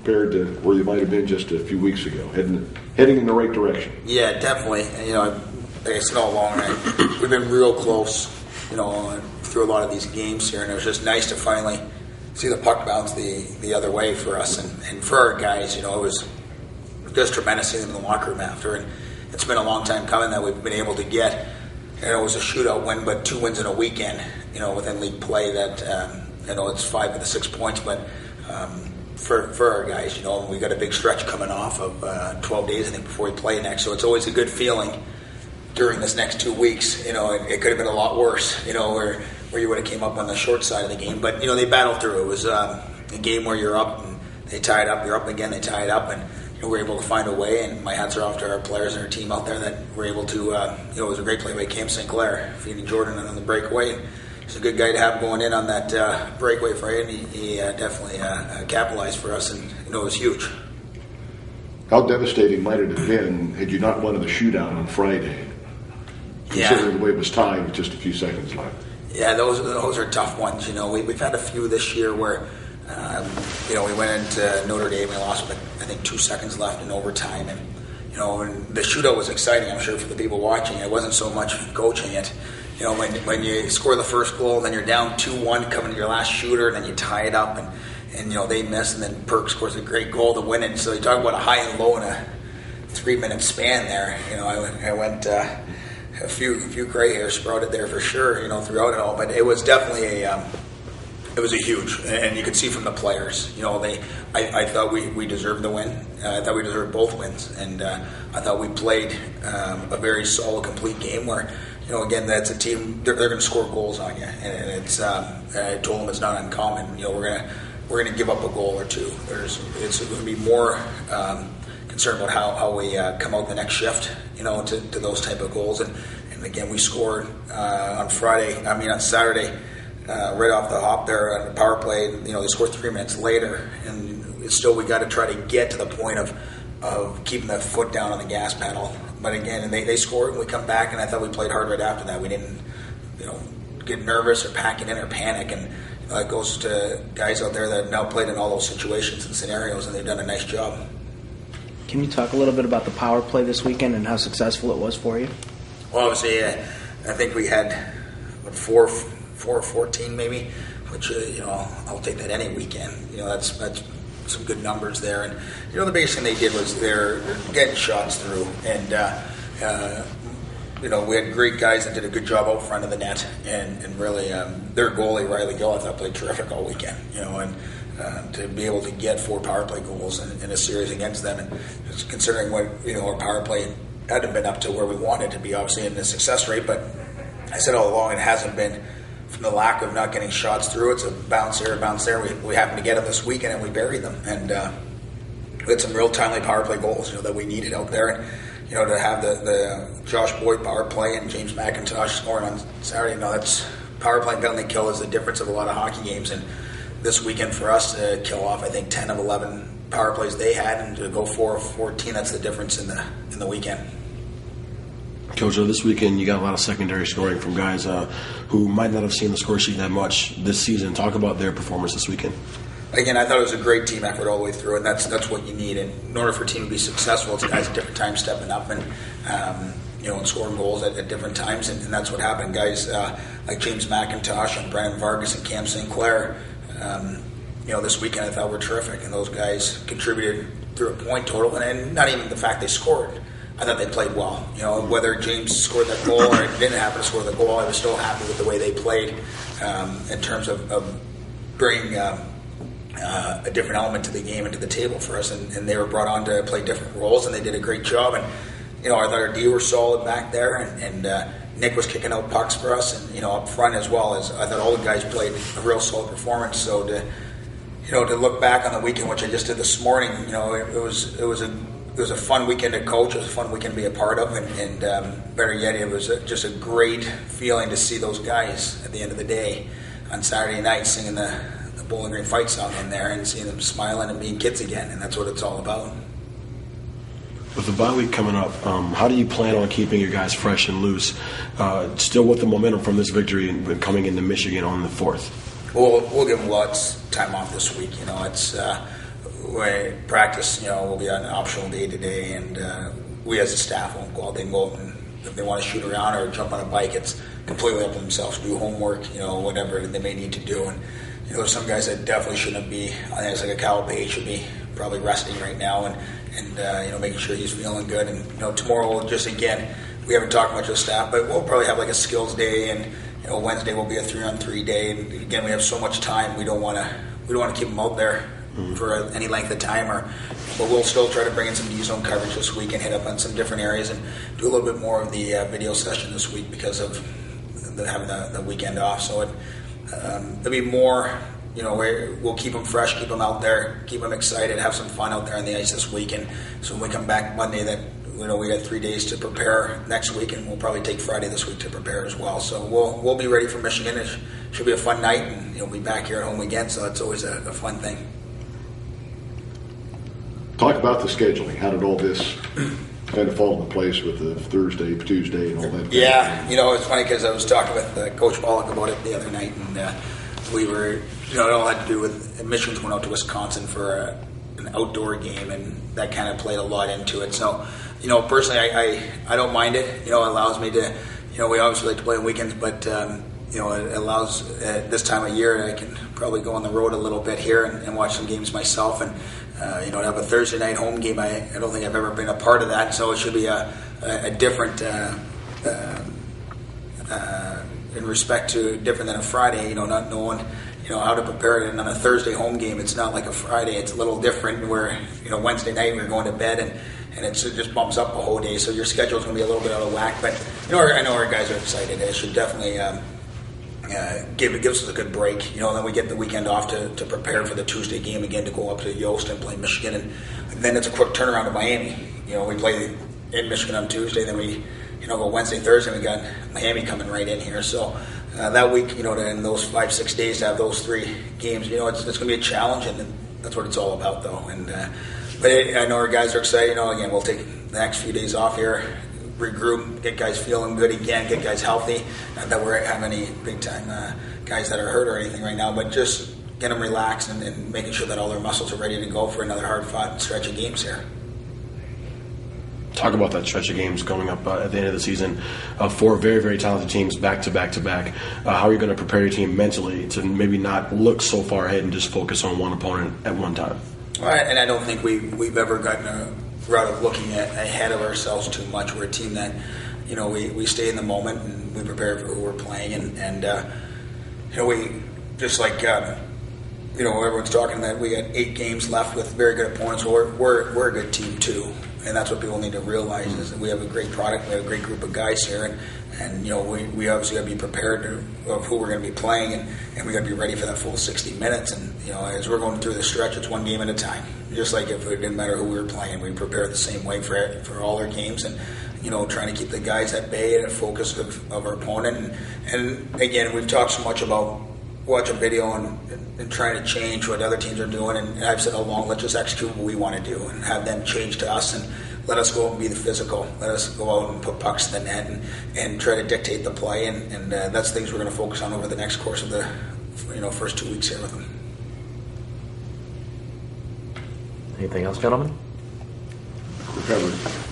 compared to where you might have been just a few weeks ago, heading in the right direction. Yeah, definitely. It's no longer. We've been real close, through a lot of these games here, and it was just nice to finally see the puck bounce the other way for us and for our guys. It was just tremendous seeing them in the locker room after, and it's been a long time coming that we've been able to get. It was a shootout win, but 2 wins in a weekend, within league play. That it's 5 of the 6 points, but for our guys, we got a big stretch coming off of 12 days, I think, before we play next. So it's always a good feeling during this next 2 weeks. It could have been a lot worse, where you would have came up on the short side of the game. But they battled through. It was a game where you're up and they tie it up. You're up again, they tie it up, and we're able to find a way, and my hats are off to our players and our team out there that were able to, it was a great play by Cam St. Clair, feeding Jordan on the breakaway. He's a good guy to have going in on that breakaway for you, and he definitely capitalized for us, and it was huge. How devastating might it have been had you not won in the shootout on Friday, considering the way it was tied with just a few seconds left? Yeah, those are tough ones. We've had a few this year where we went into Notre Dame, we lost with, I think, 2 seconds left in overtime, and and the shootout was exciting, I'm sure, for the people watching. It wasn't so much coaching it. When you score the first goal, then you're down 2-1 coming to your last shooter, and then you tie it up, and they miss, and then Perk scores a great goal to win it. So you talk about a high and low in a 3-minute span there. I went a few gray hairs sprouted there for sure, throughout it all, but it was definitely it was a huge, and you could see from the players, I thought we deserved the win. I thought we deserved both wins, and I thought we played a very solid, complete game where, again, that's a team, they're going to score goals on you, and it's, I told them it's not uncommon. We're going to give up a goal or two. It's going to be more concerned about how we come out the next shift, to those type of goals, and again, we scored on Saturday. Right off the hop there on the power play, they scored 3 minutes later, and still we got to try to get to the point of keeping the foot down on the gas pedal. But again, and they scored, and we come back, and I thought we played hard right after that. We didn't, get nervous or pack it in or panic, and it goes to guys out there that have now played in all those situations and scenarios, and they've done a nice job. Can you talk a little bit about the power play this weekend and how successful it was for you? Well, obviously, I think we had 4 or 14 maybe, which I'll take that any weekend. That's some good numbers there. And the biggest thing they did was they're getting shots through, and we had great guys that did a good job out front of the net, and really their goalie Riley Gill, I thought, played terrific all weekend. And to be able to get 4 power play goals in a series against them, and considering what our power play hadn't been up to where we wanted to be, obviously, in the success rate, but I said all along it hasn't been from the lack of not getting shots through. It's a bounce here, a bounce there. We happened to get them this weekend, and we buried them. And we had some real timely power play goals, that we needed out there. And to have the Josh Boyd power play and James McIntosh scoring on Saturday, that's power play and penalty kill is the difference of a lot of hockey games. And this weekend for us to kill off, I think, 10 of 11 power plays they had, and to go 4 of 14, that's the difference in the weekend. Coach, this weekend you got a lot of secondary scoring from guys who might not have seen the score sheet that much this season. Talk about their performance this weekend. Again, I thought it was a great team effort all the way through, and that's what you need. And in order for a team to be successful, it's guys at different times stepping up and and scoring goals at different times, and that's what happened. Guys like James McIntosh and Brennan Vargas and Cam St. Clair, this weekend I thought were terrific, and those guys contributed through a point total, and not even the fact they scored. I thought they played well. Whether James scored that goal or it didn't happen to score the goal, I was still happy with the way they played in terms of bringing a different element to the game and to the table for us. And they were brought on to play different roles, and they did a great job. And, I thought our D were solid back there, and Nick was kicking out pucks for us, and, up front as well. As I thought all the guys played a real solid performance. So to look back on the weekend, which I just did this morning, it was a fun weekend to coach. It was a fun weekend to be a part of, and better yet, it was just a great feeling to see those guys at the end of the day on Saturday night singing the Bowling Green fight song in there and seeing them smiling and being kids again, and that's what it's all about. With the bye week coming up, how do you plan on keeping your guys fresh and loose, still with the momentum from this victory and coming into Michigan on the 4th? We'll give them lots of time off this week. practice, will be an optional day today, and we as a staff won't go out. They go out, and if they want to shoot around or jump on a bike, it's completely up to themselves. Do homework, whatever they may need to do. And there's some guys that definitely shouldn't be. I think it's like a Kyle Page should be probably resting right now and making sure he's feeling good. And tomorrow, just again, we haven't talked much with staff, but we'll probably have like a skills day, and Wednesday will be a 3-on-3 day. And again, we have so much time, we don't want to keep them out there for any length of time, but we'll still try to bring in some D-zone coverage this week and hit up on some different areas and do a little bit more of the video session this week because of having the weekend off. So it'll be more, we'll keep them fresh, keep them out there, keep them excited, have some fun out there on the ice this week. And so when we come back Monday, that we got 3 days to prepare next week, and we'll probably take Friday this week to prepare as well. So we'll be ready for Michigan. It should be a fun night, and we'll be back here at home again. So it's always a fun thing. Talk about the scheduling. How did all this kind of fall into place with the Thursday, Tuesday, and all that? Yeah, it's funny because I was talking with Coach Pollock about it the other night, and we were, it all had to do with Michigan went out to Wisconsin for an outdoor game, and that kind of played a lot into it. So, personally, I don't mind it. It allows me to, we obviously like to play on weekends, but it allows this time of year I can probably go on the road a little bit here and watch some games myself, and to have a Thursday night home game, I don't think I've ever been a part of that, so it should be a different in respect to different than a Friday, not knowing how to prepare it. And on a Thursday home game, it's not like a Friday, it's a little different where Wednesday night we're going to bed and it just bumps up a whole day, so your schedule's going to be a little bit out of whack. But I know our guys are excited. It should definitely gives us a good break. Then we get the weekend off to prepare for the Tuesday game again, to go up to Yost and play Michigan, and then it's a quick turnaround to Miami. We play in Michigan on Tuesday, then we go Wednesday, Thursday, we got Miami coming right in here. So that week, in those 5-6 days to have those 3 games, it's going to be a challenge, and that's what it's all about, though. And but I know our guys are excited. Again, we'll take the next few days off here, regroup, get guys feeling good again, get guys healthy. Not that we're having any big time guys that are hurt or anything right now, but just get them relaxed and making sure that all their muscles are ready to go for another hard-fought stretch of games here. Talk about that stretch of games coming up at the end of the season. 4 very, very talented teams back to back to back. How are you going to prepare your team mentally to maybe not look so far ahead and just focus on one opponent at one time? All right, and I don't think we've ever gotten a route of looking ahead of ourselves too much. We're a team that, we stay in the moment and we prepare for who we're playing, and we just like everyone's talking that we got 8 games left with very good opponents. Well, we're a good team too, and that's what people need to realize is that we have a great product, we have a great group of guys here, and we obviously got to be prepared of who we're going to be playing, and we got to be ready for that full 60 minutes. And as we're going through the stretch, it's one game at a time. Just like if it didn't matter who we were playing, we prepare the same way for all our games, and trying to keep the guys at bay and focus of our opponent. And again, we've talked so much about watching video and trying to change what other teams are doing, and I've said all along, let's just execute what we want to do and have them change to us, and let us go out and be the physical. Let us go out and put pucks in the net and try to dictate the play, and that's things we're going to focus on over the next course of the first 2 weeks here with them. Anything else, gentlemen? Recovery.